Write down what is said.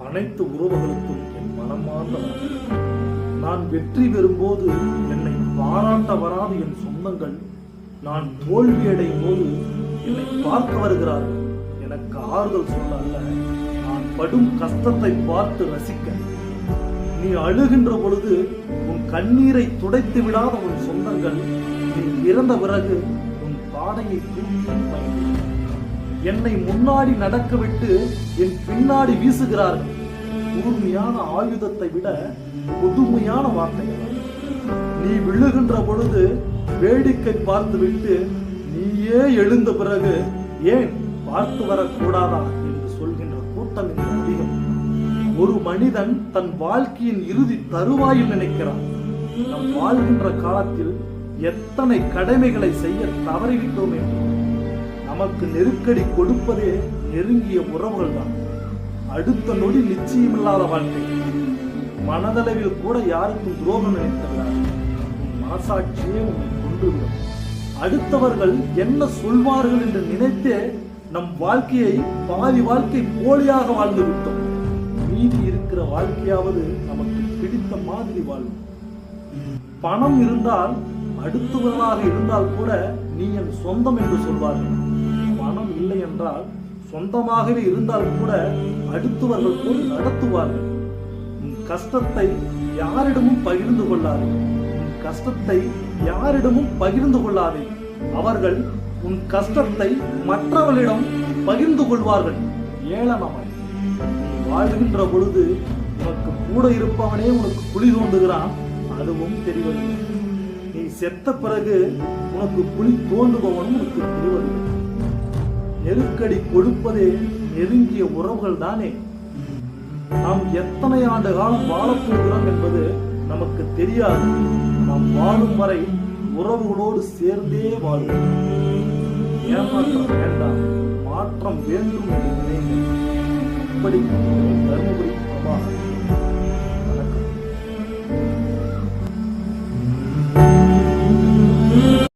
அனைத்து உறவுகளுக்கும் என் மனமார்ந்த வணக்கம். நான் வெற்றி பெறும்போது என்னை பாராட்ட வராத என் சொந்தங்கள், நான் தோல்வியடையும் போது என்னை பார்க்க வருகிறார்கள். எனக்கு ஆறுதல் சொல்ல அல்ல, நான் படும் கஷ்டத்தை பார்த்து ரசிக்க. நீ அழுகின்ற பொழுது உன் கண்ணீரை துடைத்து விடாத உன் சொந்தங்கள், நீ இறந்த பிறகு உன் பாடையை தூக்கி என்னை முன்னாடி நடக்கவிட்டு என் பின்னாடி வீசுகிறார்கள். கூர்மையான ஆயுதத்தை விட புதுமையான வார்த்தைகள். நீ விழுகின்ற பொழுது வேடிக்கை பார்த்துவிட்டு நீயே எழுந்த பிறகு ஏன் பார்த்து வரக்கூடாதா என்று சொல்கின்ற கூட்டம் இங்கு அதிகம். ஒரு மனிதன் தன் வாழ்க்கையின் இறுதி தருவாயில் நினைக்கிறான். நம் வாழ்கின்ற காலத்தில் எத்தனை கடமைகளை செய்ய தவறிவிட்டோம் என்று. நமக்கு நெருக்கடி கொடுப்பதே நெருங்கிய உறவுகள் தான். அடுத்த நொடி நிச்சயமில்லாத வாழ்க்கை. மனதளவில் கூட யாருக்கும் துரோகம் நினைக்கிறார். உன் மனசாட்சியே உன்னை கொன்றுவிடும். அடுத்தவர்கள் என்ன சொல்வார்கள் என்று நினைத்தே நம் வாழ்க்கையை பாதி வாழ்க்கை போலியாக வாழ்ந்து விட்டோம். மீதி இருக்கிற வாழ்க்கையாவது நமக்கு பிடித்த மாதிரி வாழும். பணம் இருந்தால் அடுத்தவர்களாக இருந்தால் கூட நீ என் சொந்தம் என்று சொல்வார்கள். பணம் இல்லை என்றால் சொந்தமாகவே இருந்தால் கூட அடுத்தவர்கள் போல் நடத்துவார்கள். உன் கஷ்டத்தை யாரிடமும் பகிர்ந்து கொள்ளாதே. உன் கஷ்டத்தை யாரிடமும் பகிர்ந்து கொள்ளாதே. அவர்கள் உன் கஷ்டத்தை மற்றவர்களிடம் பகிர்ந்து கொள்வார்கள். ஏளனமாய் நீ வாழ்கின்ற பொழுது உனக்கு கூட இருப்பவனே உனக்கு குழி தோண்டுகிறான், அதுவும் தெரியவில்லை. நீ செத்த பிறகு உனக்கு குழி தோண்டுபவனும் உனக்கு தெரியவில்லை. நெருக்கடி கொடுப்பதே நெருங்கிய உறவுகள் தானே. நாம் எத்தனை ஆண்டு காலம் வாழப்போகிறோம் என்பது நமக்கு தெரியாது. நாம் வாழும் வரை உறவுகளோடு சேர்ந்தே வாழ்வோம். ஏமாற்றம் வேண்டாம், மாற்றம் வேண்டும் என்று நினைக்கிறேன். இப்படி தர்மபுரி பிரபாகரன்.